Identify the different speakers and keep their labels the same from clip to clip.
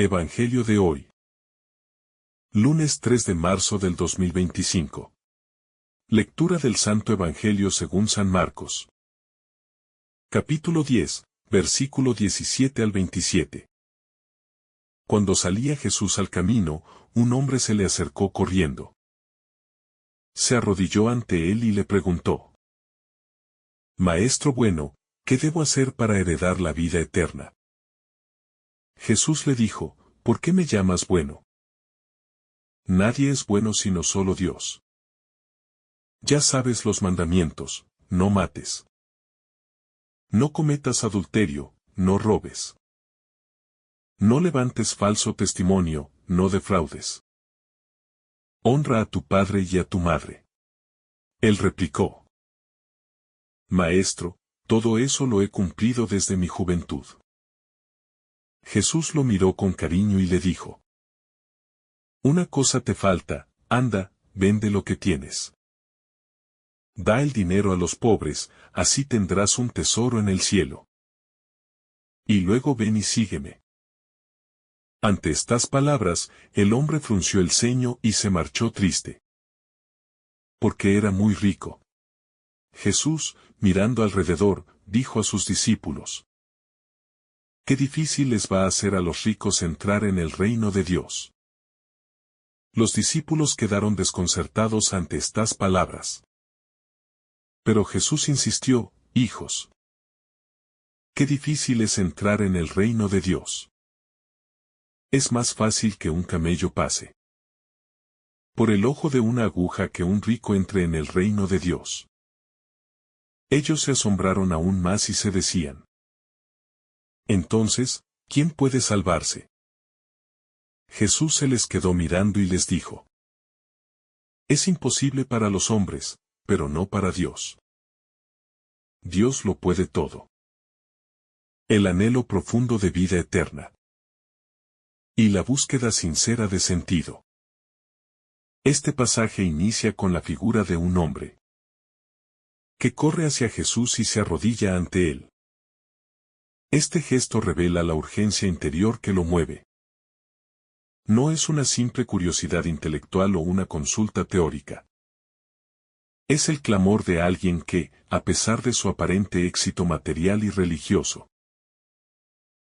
Speaker 1: Evangelio de hoy. Lunes 3 de marzo del 2025. Lectura del Santo Evangelio según San Marcos. Capítulo 10, versículo 17 al 27. Cuando salía Jesús al camino, un hombre se le acercó corriendo. Se arrodilló ante él y le preguntó: Maestro bueno, ¿qué debo hacer para heredar la vida eterna? Jesús le dijo: ¿Por qué me llamas bueno? Nadie es bueno sino solo Dios. Ya sabes los mandamientos: no mates. No cometas adulterio, no robes. No levantes falso testimonio, no defraudes. Honra a tu padre y a tu madre. Él replicó: Maestro, todo eso lo he cumplido desde mi juventud. Jesús lo miró con cariño y le dijo: Una cosa te falta, anda, vende lo que tienes. Da el dinero a los pobres, así tendrás un tesoro en el cielo. Y luego ven y sígueme. Ante estas palabras, el hombre frunció el ceño y se marchó triste. Porque era muy rico. Jesús, mirando alrededor, dijo a sus discípulos: Qué difícil les va a hacer a los ricos entrar en el reino de Dios. Los discípulos quedaron desconcertados ante estas palabras. Pero Jesús insistió: Hijos, qué difícil es entrar en el reino de Dios. Es más fácil que un camello pase por el ojo de una aguja que un rico entre en el reino de Dios. Ellos se asombraron aún más y se decían: Entonces, ¿quién puede salvarse? Jesús se les quedó mirando y les dijo: Es imposible para los hombres, pero no para Dios. Dios lo puede todo. El anhelo profundo de vida eterna. Y la búsqueda sincera de sentido. Este pasaje inicia con la figura de un hombre que corre hacia Jesús y se arrodilla ante él. Este gesto revela la urgencia interior que lo mueve. No es una simple curiosidad intelectual o una consulta teórica. Es el clamor de alguien que, a pesar de su aparente éxito material y religioso,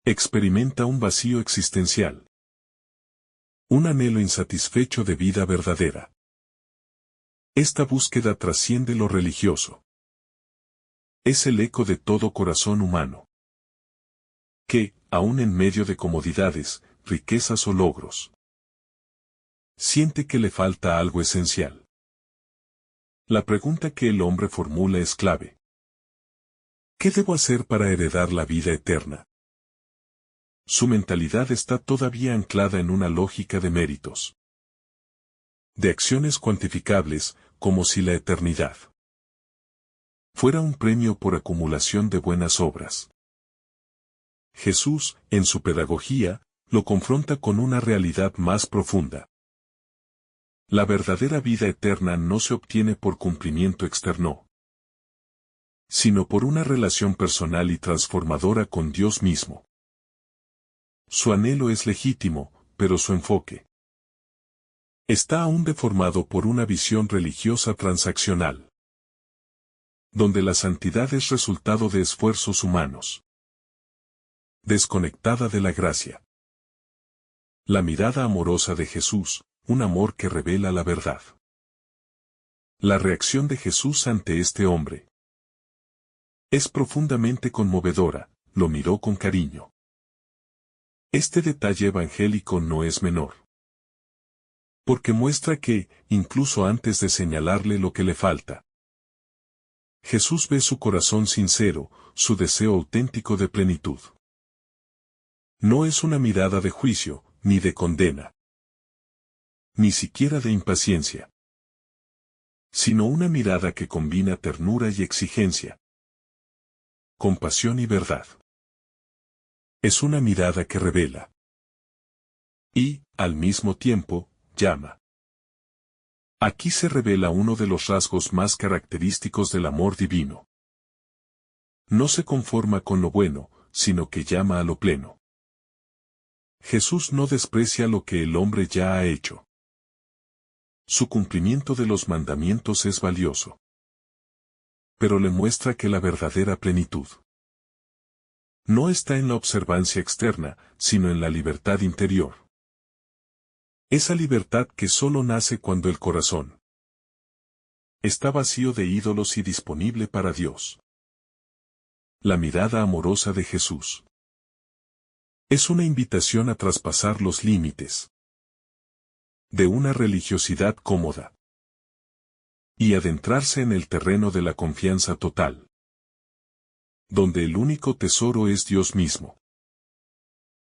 Speaker 1: experimenta un vacío existencial. Un anhelo insatisfecho de vida verdadera. Esta búsqueda trasciende lo religioso. Es el eco de todo corazón humano, que, aun en medio de comodidades, riquezas o logros, siente que le falta algo esencial. La pregunta que el hombre formula es clave. ¿Qué debo hacer para heredar la vida eterna? Su mentalidad está todavía anclada en una lógica de méritos, de acciones cuantificables, como si la eternidad fuera un premio por acumulación de buenas obras. Jesús, en su pedagogía, lo confronta con una realidad más profunda. La verdadera vida eterna no se obtiene por cumplimiento externo, sino por una relación personal y transformadora con Dios mismo. Su anhelo es legítimo, pero su enfoque está aún deformado por una visión religiosa transaccional, donde la santidad es resultado de esfuerzos humanos, desconectada de la gracia. La mirada amorosa de Jesús, un amor que revela la verdad. La reacción de Jesús ante este hombre es profundamente conmovedora, lo miró con cariño. Este detalle evangélico no es menor, porque muestra que, incluso antes de señalarle lo que le falta, Jesús ve su corazón sincero, su deseo auténtico de plenitud. No es una mirada de juicio, ni de condena, ni siquiera de impaciencia, sino una mirada que combina ternura y exigencia, compasión y verdad. Es una mirada que revela y, al mismo tiempo, llama. Aquí se revela uno de los rasgos más característicos del amor divino. No se conforma con lo bueno, sino que llama a lo pleno. Jesús no desprecia lo que el hombre ya ha hecho. Su cumplimiento de los mandamientos es valioso. Pero le muestra que la verdadera plenitud no está en la observancia externa, sino en la libertad interior. Esa libertad que solo nace cuando el corazón está vacío de ídolos y disponible para Dios. La mirada amorosa de Jesús es una invitación a traspasar los límites de una religiosidad cómoda y adentrarse en el terreno de la confianza total, donde el único tesoro es Dios mismo.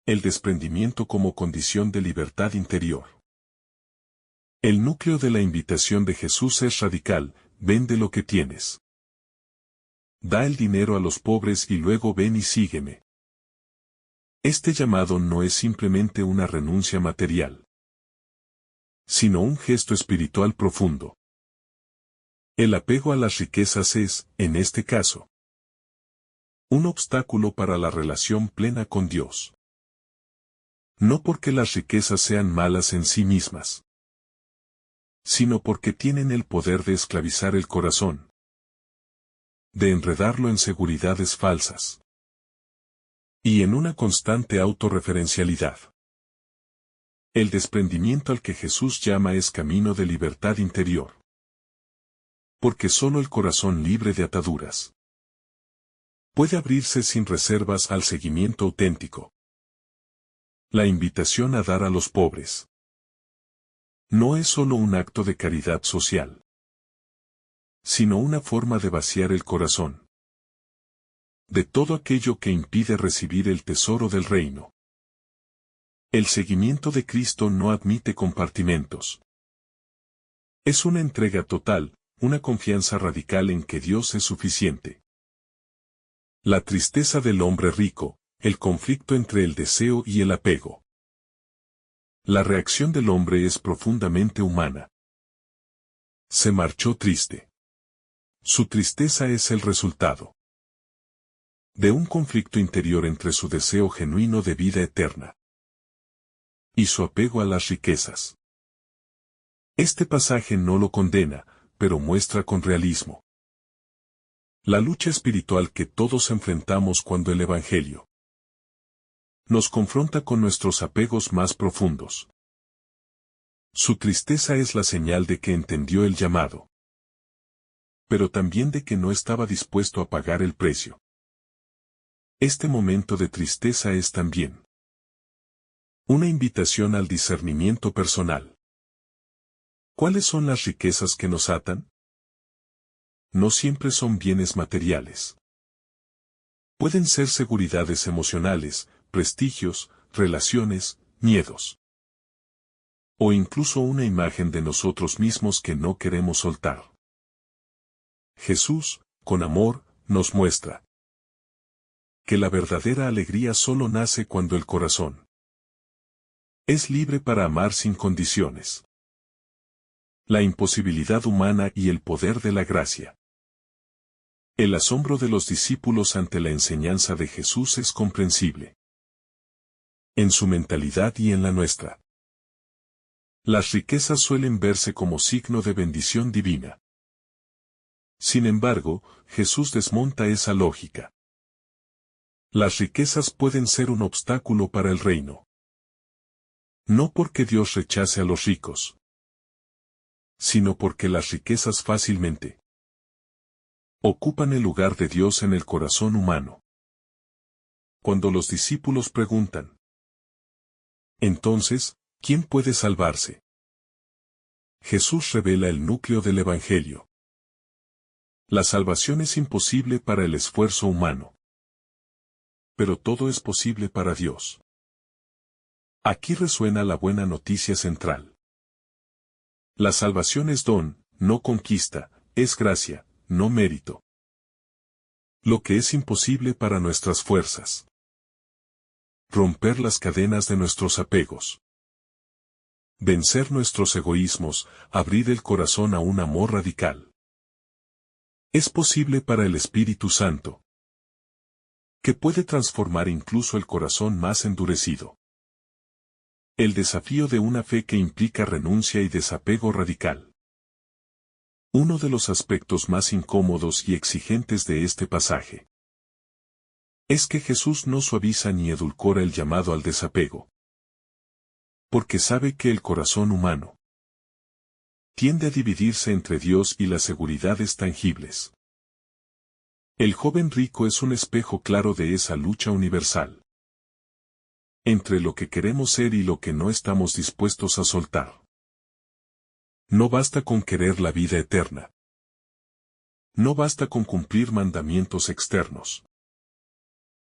Speaker 1: El desprendimiento como condición de libertad interior. El núcleo de la invitación de Jesús es radical: vende lo que tienes. Da el dinero a los pobres y luego ven y sígueme. Este llamado no es simplemente una renuncia material, sino un gesto espiritual profundo. El apego a las riquezas es, en este caso, un obstáculo para la relación plena con Dios. No porque las riquezas sean malas en sí mismas, sino porque tienen el poder de esclavizar el corazón, de enredarlo en seguridades falsas y en una constante autorreferencialidad. El desprendimiento al que Jesús llama es camino de libertad interior, porque solo el corazón libre de ataduras puede abrirse sin reservas al seguimiento auténtico. La invitación a dar a los pobres no es solo un acto de caridad social, sino una forma de vaciar el corazón de todo aquello que impide recibir el tesoro del reino. El seguimiento de Cristo no admite compartimentos. Es una entrega total, una confianza radical en que Dios es suficiente. La tristeza del hombre rico, el conflicto entre el deseo y el apego. La reacción del hombre es profundamente humana. Se marchó triste. Su tristeza es el resultado de un conflicto interior entre su deseo genuino de vida eterna y su apego a las riquezas. Este pasaje no lo condena, pero muestra con realismo la lucha espiritual que todos enfrentamos cuando el Evangelio nos confronta con nuestros apegos más profundos. Su tristeza es la señal de que entendió el llamado, pero también de que no estaba dispuesto a pagar el precio. Este momento de tristeza es también una invitación al discernimiento personal. ¿Cuáles son las riquezas que nos atan? No siempre son bienes materiales. Pueden ser seguridades emocionales, prestigios, relaciones, miedos. O incluso una imagen de nosotros mismos que no queremos soltar. Jesús, con amor, nos muestra que la verdadera alegría solo nace cuando el corazón es libre para amar sin condiciones. La imposibilidad humana y el poder de la gracia. El asombro de los discípulos ante la enseñanza de Jesús es comprensible. En su mentalidad y en la nuestra. Las riquezas suelen verse como signo de bendición divina. Sin embargo, Jesús desmonta esa lógica. Las riquezas pueden ser un obstáculo para el reino. No porque Dios rechace a los ricos, sino porque las riquezas fácilmente ocupan el lugar de Dios en el corazón humano. Cuando los discípulos preguntan, entonces, ¿quién puede salvarse? Jesús revela el núcleo del Evangelio. La salvación es imposible para el esfuerzo humano, pero todo es posible para Dios. Aquí resuena la buena noticia central. La salvación es don, no conquista, es gracia, no mérito. Lo que es imposible para nuestras fuerzas. Romper las cadenas de nuestros apegos. Vencer nuestros egoísmos, abrir el corazón a un amor radical. Es posible para el Espíritu Santo, que puede transformar incluso el corazón más endurecido. El desafío de una fe que implica renuncia y desapego radical. Uno de los aspectos más incómodos y exigentes de este pasaje es que Jesús no suaviza ni edulcora el llamado al desapego. Porque sabe que el corazón humano tiende a dividirse entre Dios y las seguridades tangibles. El joven rico es un espejo claro de esa lucha universal entre lo que queremos ser y lo que no estamos dispuestos a soltar. No basta con querer la vida eterna. No basta con cumplir mandamientos externos.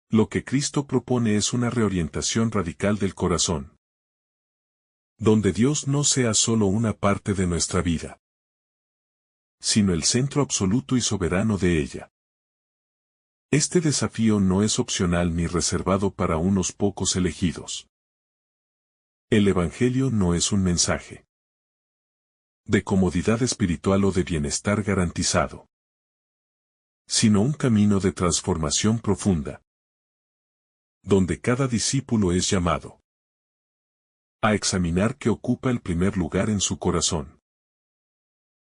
Speaker 1: Lo que Cristo propone es una reorientación radical del corazón, donde Dios no sea solo una parte de nuestra vida, sino el centro absoluto y soberano de ella. Este desafío no es opcional ni reservado para unos pocos elegidos. El Evangelio no es un mensaje de comodidad espiritual o de bienestar garantizado, sino un camino de transformación profunda, donde cada discípulo es llamado a examinar qué ocupa el primer lugar en su corazón.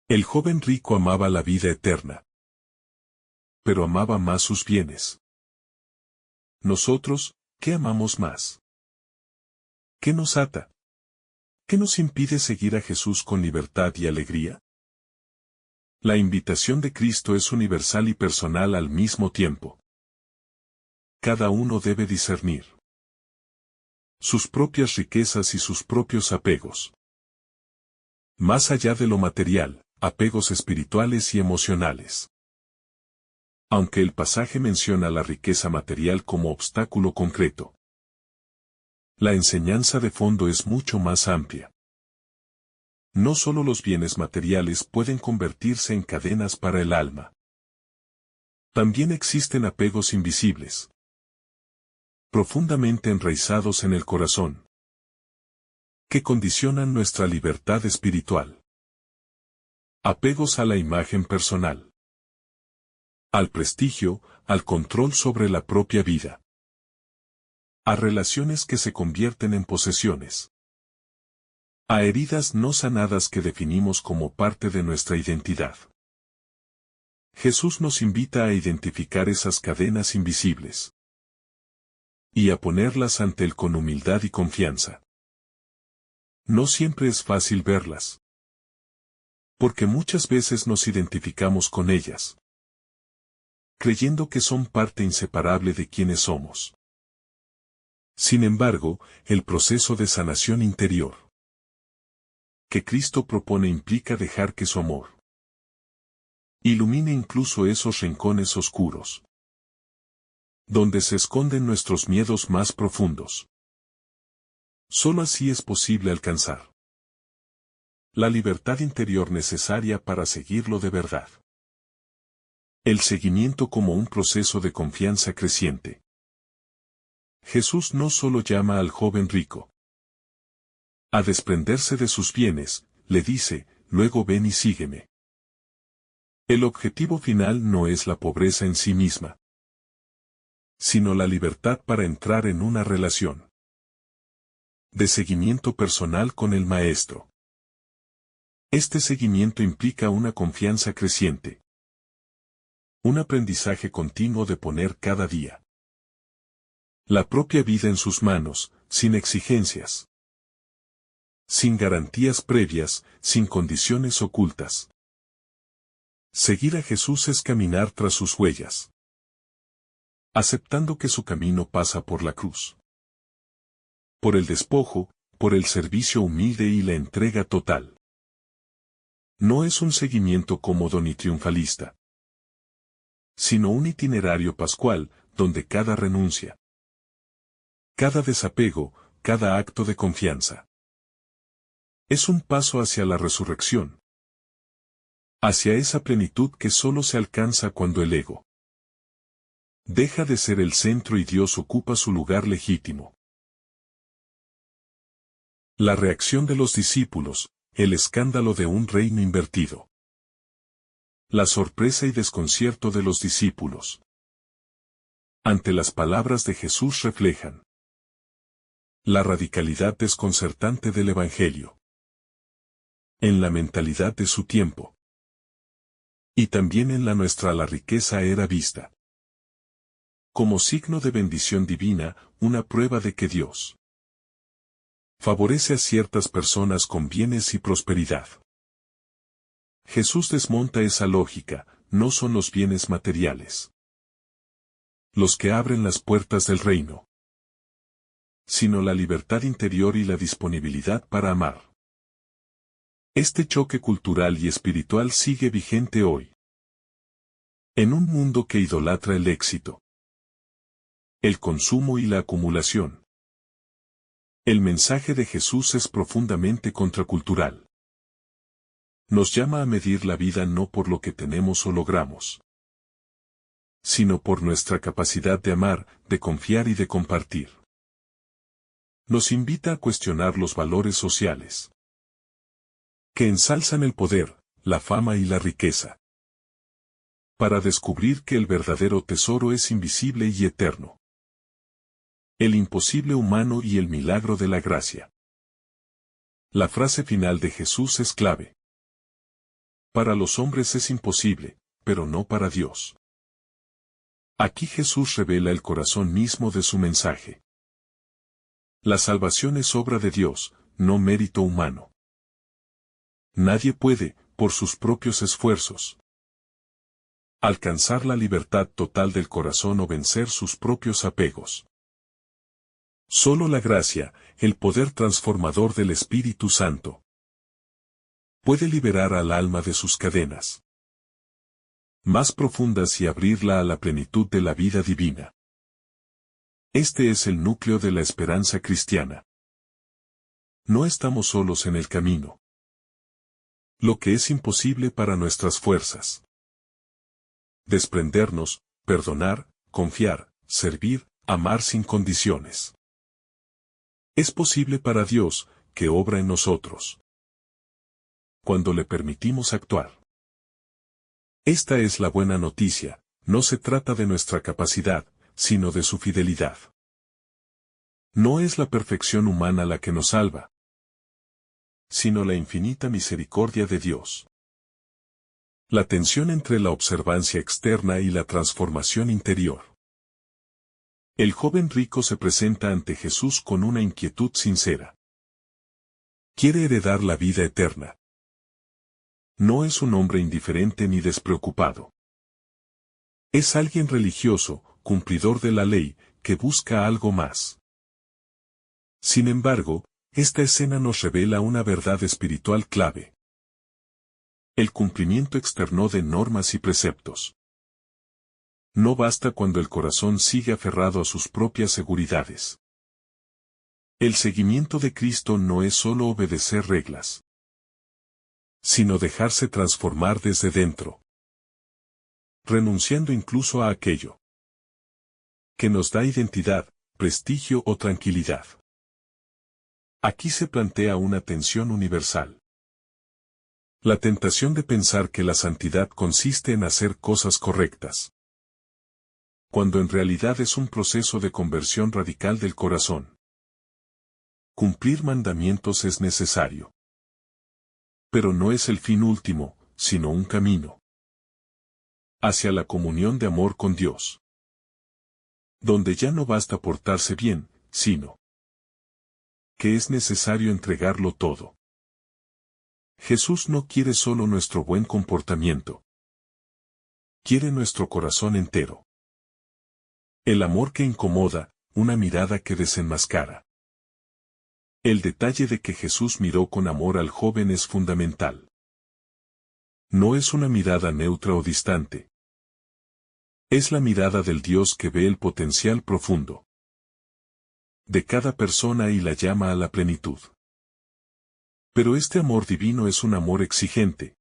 Speaker 1: El joven rico amaba la vida eterna, pero amaba más sus bienes. Nosotros, ¿qué amamos más? ¿Qué nos ata? ¿Qué nos impide seguir a Jesús con libertad y alegría? La invitación de Cristo es universal y personal al mismo tiempo. Cada uno debe discernir sus propias riquezas y sus propios apegos. Más allá de lo material, apegos espirituales y emocionales. Aunque el pasaje menciona la riqueza material como obstáculo concreto, la enseñanza de fondo es mucho más amplia. No solo los bienes materiales pueden convertirse en cadenas para el alma. También existen apegos invisibles, profundamente enraizados en el corazón, que condicionan nuestra libertad espiritual. Apegos a la imagen personal, al prestigio, al control sobre la propia vida, a relaciones que se convierten en posesiones, a heridas no sanadas que definimos como parte de nuestra identidad. Jesús nos invita a identificar esas cadenas invisibles y a ponerlas ante Él con humildad y confianza. No siempre es fácil verlas, porque muchas veces nos identificamos con ellas, creyendo que son parte inseparable de quienes somos. Sin embargo, el proceso de sanación interior que Cristo propone implica dejar que su amor ilumine incluso esos rincones oscuros, donde se esconden nuestros miedos más profundos. Solo así es posible alcanzar la libertad interior necesaria para seguirlo de verdad. El seguimiento como un proceso de confianza creciente. Jesús no solo llama al joven rico a desprenderse de sus bienes, le dice, luego ven y sígueme. El objetivo final no es la pobreza en sí misma, sino la libertad para entrar en una relación de seguimiento personal con el Maestro. Este seguimiento implica una confianza creciente, un aprendizaje continuo de poner cada día la propia vida en sus manos, sin exigencias, sin garantías previas, sin condiciones ocultas. Seguir a Jesús es caminar tras sus huellas, aceptando que su camino pasa por la cruz, por el despojo, por el servicio humilde y la entrega total. No es un seguimiento cómodo ni triunfalista, sino un itinerario pascual, donde cada renuncia, cada desapego, cada acto de confianza, es un paso hacia la resurrección, hacia esa plenitud que solo se alcanza cuando el ego deja de ser el centro y Dios ocupa su lugar legítimo. La reacción de los discípulos, el escándalo de un reino invertido. La sorpresa y desconcierto de los discípulos ante las palabras de Jesús reflejan La radicalidad desconcertante del Evangelio. En la mentalidad de su tiempo. Y también en la nuestra la riqueza era vista como signo de bendición divina, una prueba de que Dios favorece a ciertas personas con bienes y prosperidad. Jesús desmonta esa lógica, no son los bienes materiales los que abren las puertas del reino, sino la libertad interior y la disponibilidad para amar. Este choque cultural y espiritual sigue vigente hoy. En un mundo que idolatra el éxito, el consumo y la acumulación. El mensaje de Jesús es profundamente contracultural. Nos llama a medir la vida no por lo que tenemos o logramos, sino por nuestra capacidad de amar, de confiar y de compartir. Nos invita a cuestionar los valores sociales que ensalzan el poder, la fama y la riqueza, para descubrir que el verdadero tesoro es invisible y eterno. El imposible humano y el milagro de la gracia. La frase final de Jesús es clave. Para los hombres es imposible, pero no para Dios. Aquí Jesús revela el corazón mismo de su mensaje. La salvación es obra de Dios, no mérito humano. Nadie puede, por sus propios esfuerzos, alcanzar la libertad total del corazón o vencer sus propios apegos. Solo la gracia, el poder transformador del Espíritu Santo, puede liberar al alma de sus cadenas más profundas y abrirla a la plenitud de la vida divina. Este es el núcleo de la esperanza cristiana. No estamos solos en el camino. Lo que es imposible para nuestras fuerzas. Desprendernos, perdonar, confiar, servir, amar sin condiciones. Es posible para Dios, que obra en nosotros, cuando le permitimos actuar. Esta es la buena noticia, no se trata de nuestra capacidad, sino de su fidelidad. No es la perfección humana la que nos salva, sino la infinita misericordia de Dios. La tensión entre la observancia externa y la transformación interior. El joven rico se presenta ante Jesús con una inquietud sincera. Quiere heredar la vida eterna. No es un hombre indiferente ni despreocupado. Es alguien religioso, cumplidor de la ley, que busca algo más. Sin embargo, esta escena nos revela una verdad espiritual clave. El cumplimiento externo de normas y preceptos. No basta cuando el corazón sigue aferrado a sus propias seguridades. El seguimiento de Cristo no es solo obedecer reglas, sino dejarse transformar desde dentro, renunciando incluso a aquello que nos da identidad, prestigio o tranquilidad. Aquí se plantea una tensión universal. La tentación de pensar que la santidad consiste en hacer cosas correctas, cuando en realidad es un proceso de conversión radical del corazón. Cumplir mandamientos es necesario, pero no es el fin último, sino un camino hacia la comunión de amor con Dios, donde ya no basta portarse bien, sino que es necesario entregarlo todo. Jesús no quiere solo nuestro buen comportamiento, quiere nuestro corazón entero. El amor que incomoda, una mirada que desenmascara. El detalle de que Jesús miró con amor al joven es fundamental. No es una mirada neutra o distante. Es la mirada del Dios que ve el potencial profundo de cada persona y la llama a la plenitud. Pero este amor divino es un amor exigente,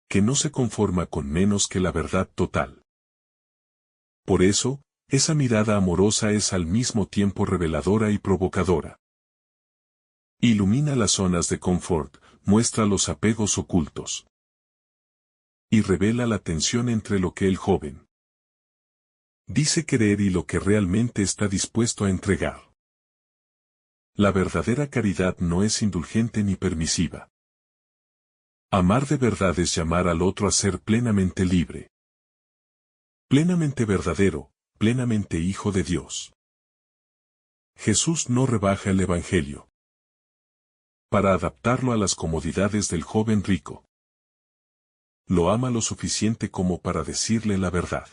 Speaker 1: que no se conforma con menos que la verdad total. Por eso, esa mirada amorosa es al mismo tiempo reveladora y provocadora. Ilumina las zonas de confort, muestra los apegos ocultos y revela la tensión entre lo que el joven dice querer y lo que realmente está dispuesto a entregar. La verdadera caridad no es indulgente ni permisiva. Amar de verdad es llamar al otro a ser plenamente libre. Plenamente verdadero, plenamente hijo de Dios. Jesús no rebaja el Evangelio para adaptarlo a las comodidades del joven rico. Lo ama lo suficiente como para decirle la verdad.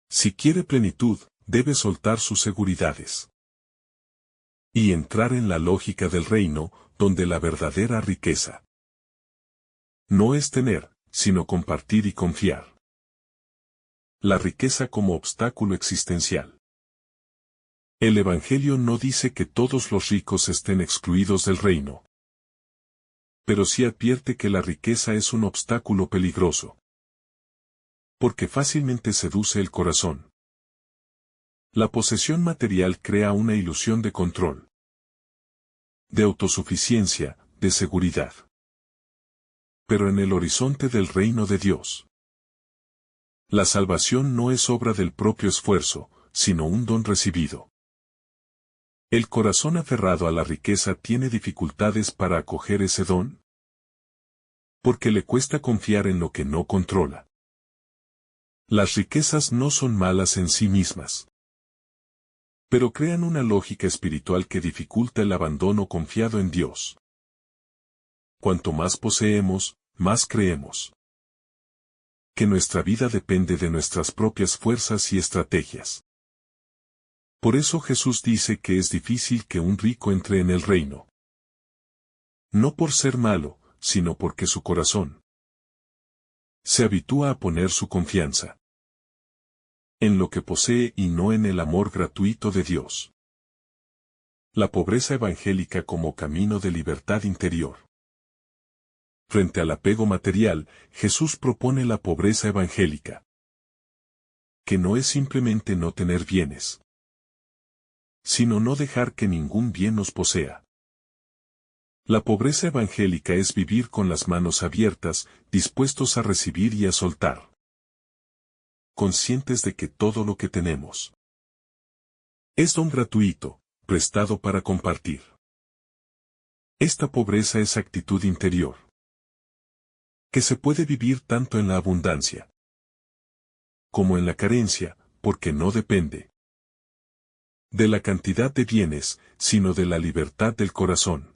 Speaker 1: Si quiere plenitud, debe soltar sus seguridades y entrar en la lógica del reino, donde la verdadera riqueza no es tener, sino compartir y confiar. La riqueza como obstáculo existencial. El Evangelio no dice que todos los ricos estén excluidos del reino, pero sí advierte que la riqueza es un obstáculo peligroso, porque fácilmente seduce el corazón. La posesión material crea una ilusión de control, de autosuficiencia, de seguridad. Pero en el horizonte del reino de Dios, la salvación no es obra del propio esfuerzo, sino un don recibido. ¿El corazón aferrado a la riqueza tiene dificultades para acoger ese don? Porque le cuesta confiar en lo que no controla. Las riquezas no son malas en sí mismas, pero crean una lógica espiritual que dificulta el abandono confiado en Dios. Cuanto más poseemos, más creemos que nuestra vida depende de nuestras propias fuerzas y estrategias. Por eso Jesús dice que es difícil que un rico entre en el reino. No por ser malo, sino porque su corazón se habitúa a poner su confianza en lo que posee y no en el amor gratuito de Dios. La pobreza evangélica como camino de libertad interior. Frente al apego material, Jesús propone la pobreza evangélica, que no es simplemente no tener bienes, sino no dejar que ningún bien nos posea. La pobreza evangélica es vivir con las manos abiertas, dispuestos a recibir y a soltar, conscientes de que todo lo que tenemos es don gratuito, prestado para compartir. Esta pobreza es actitud interior, que se puede vivir tanto en la abundancia como en la carencia, porque no depende de la cantidad de bienes, sino de la libertad del corazón.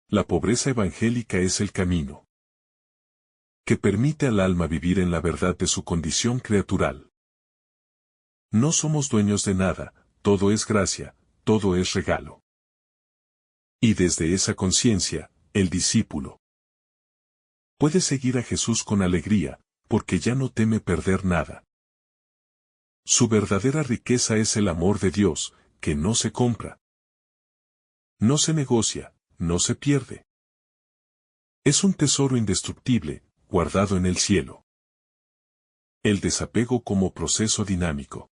Speaker 1: La pobreza evangélica es el camino que permite al alma vivir en la verdad de su condición criatural. No somos dueños de nada, todo es gracia, todo es regalo. Y desde esa conciencia, el discípulo puede seguir a Jesús con alegría, porque ya no teme perder nada. Su verdadera riqueza es el amor de Dios, que no se compra, no se negocia, no se pierde. Es un tesoro indestructible, guardado en el cielo. El desapego como proceso dinámico.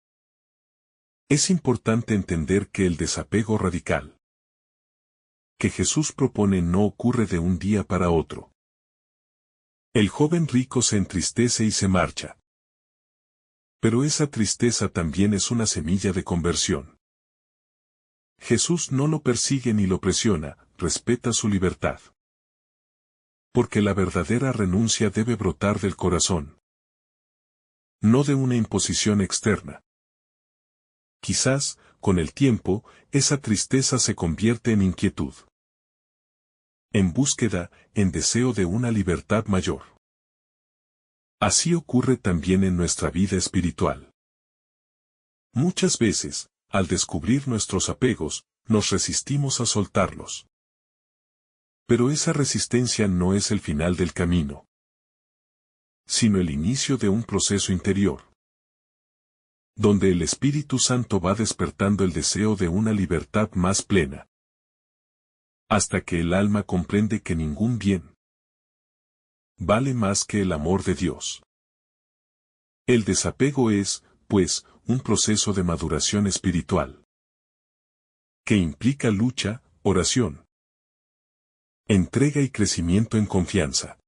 Speaker 1: Es importante entender que el desapego radical que Jesús propone no ocurre de un día para otro. El joven rico se entristece y se marcha. Pero esa tristeza también es una semilla de conversión. Jesús no lo persigue ni lo presiona, respeta su libertad. Porque la verdadera renuncia debe brotar del corazón, no de una imposición externa. Quizás, con el tiempo, esa tristeza se convierte en inquietud, en búsqueda, en deseo de una libertad mayor. Así ocurre también en nuestra vida espiritual. Muchas veces, al descubrir nuestros apegos, nos resistimos a soltarlos. Pero esa resistencia no es el final del camino, sino el inicio de un proceso interior, donde el Espíritu Santo va despertando el deseo de una libertad más plena, hasta que el alma comprende que ningún bien vale más que el amor de Dios. El desapego es, pues, un proceso de maduración espiritual, que implica lucha, oración, entrega y crecimiento en confianza.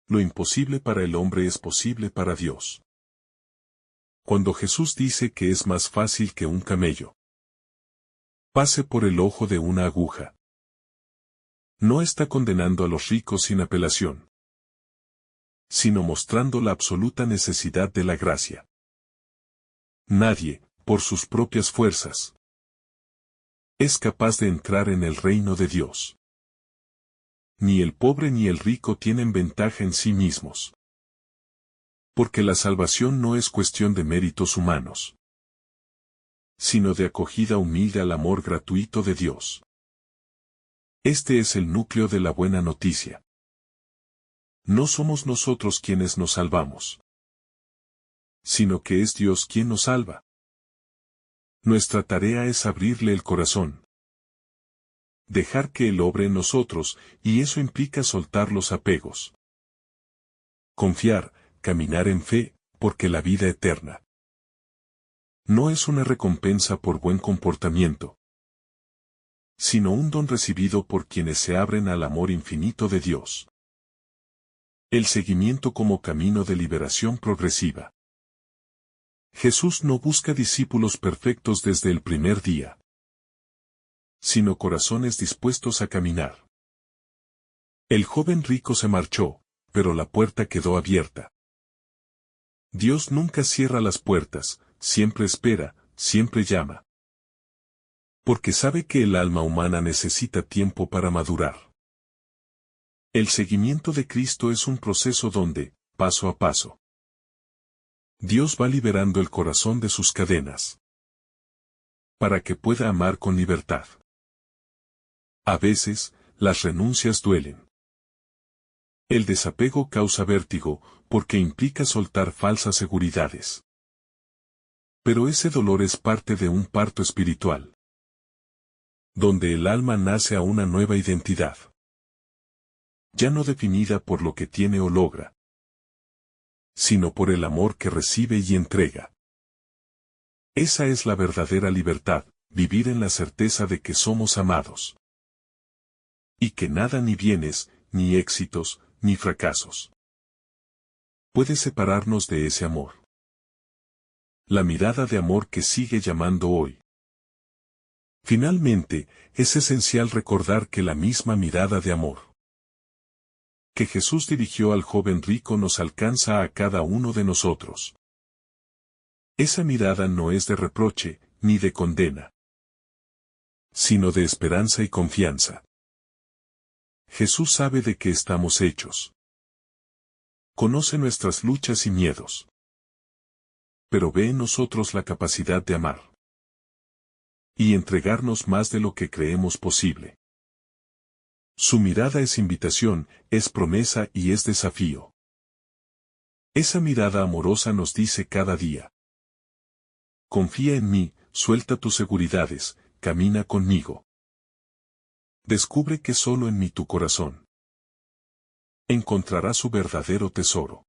Speaker 1: Lo imposible para el hombre es posible para Dios. Cuando Jesús dice que es más fácil que un camello pase por el ojo de una aguja. No está condenando a los ricos sin apelación, sino mostrando la absoluta necesidad de la gracia. Nadie, por sus propias fuerzas, es capaz de entrar en el reino de Dios. Ni el pobre ni el rico tienen ventaja en sí mismos. Porque la salvación no es cuestión de méritos humanos, sino de acogida humilde al amor gratuito de Dios. Este es el núcleo de la buena noticia. No somos nosotros quienes nos salvamos, sino que es Dios quien nos salva. Nuestra tarea es abrirle el corazón, dejar que Él obre en nosotros, y eso implica soltar los apegos. Confiar, caminar en fe, porque la vida eterna no es una recompensa por buen comportamiento, sino un don recibido por quienes se abren al amor infinito de Dios. El seguimiento como camino de liberación progresiva. Jesús no busca discípulos perfectos desde el primer día, sino corazones dispuestos a caminar. El joven rico se marchó, pero la puerta quedó abierta. Dios nunca cierra las puertas, siempre espera, siempre llama. Porque sabe que el alma humana necesita tiempo para madurar. El seguimiento de Cristo es un proceso donde, paso a paso, Dios va liberando el corazón de sus cadenas, para que pueda amar con libertad. A veces, las renuncias duelen. El desapego causa vértigo, porque implica soltar falsas seguridades. Pero ese dolor es parte de un parto espiritual, donde el alma nace a una nueva identidad, ya no definida por lo que tiene o logra, sino por el amor que recibe y entrega. Esa es la verdadera libertad, vivir en la certeza de que somos amados. Y que nada, ni bienes, ni éxitos, ni fracasos, puede separarnos de ese amor. La mirada de amor que sigue llamando hoy. Finalmente, es esencial recordar que la misma mirada de amor que Jesús dirigió al joven rico nos alcanza a cada uno de nosotros. Esa mirada no es de reproche, ni de condena, sino de esperanza y confianza. Jesús sabe de qué estamos hechos. Conoce nuestras luchas y miedos, pero ve en nosotros la capacidad de amar y entregarnos más de lo que creemos posible. Su mirada es invitación, es promesa y es desafío. Esa mirada amorosa nos dice cada día: confía en mí, suelta tus seguridades, camina conmigo. Descubre que solo en mí tu corazón encontrará su verdadero tesoro.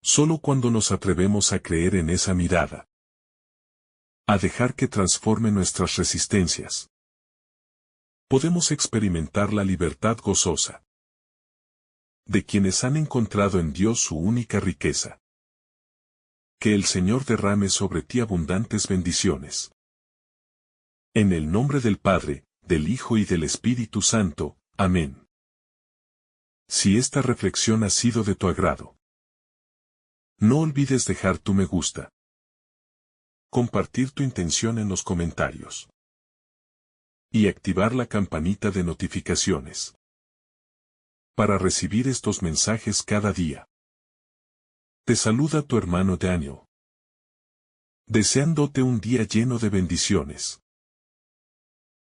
Speaker 1: Solo cuando nos atrevemos a creer en esa mirada, a dejar que transforme nuestras resistencias, podemos experimentar la libertad gozosa de quienes han encontrado en Dios su única riqueza. Que el Señor derrame sobre ti abundantes bendiciones. En el nombre del Padre, del Hijo y del Espíritu Santo. Amén. Si esta reflexión ha sido de tu agrado, no olvides dejar tu me gusta, compartir tu intención en los comentarios y activar la campanita de notificaciones para recibir estos mensajes cada día. Te saluda tu hermano Daniel, deseándote un día lleno de bendiciones.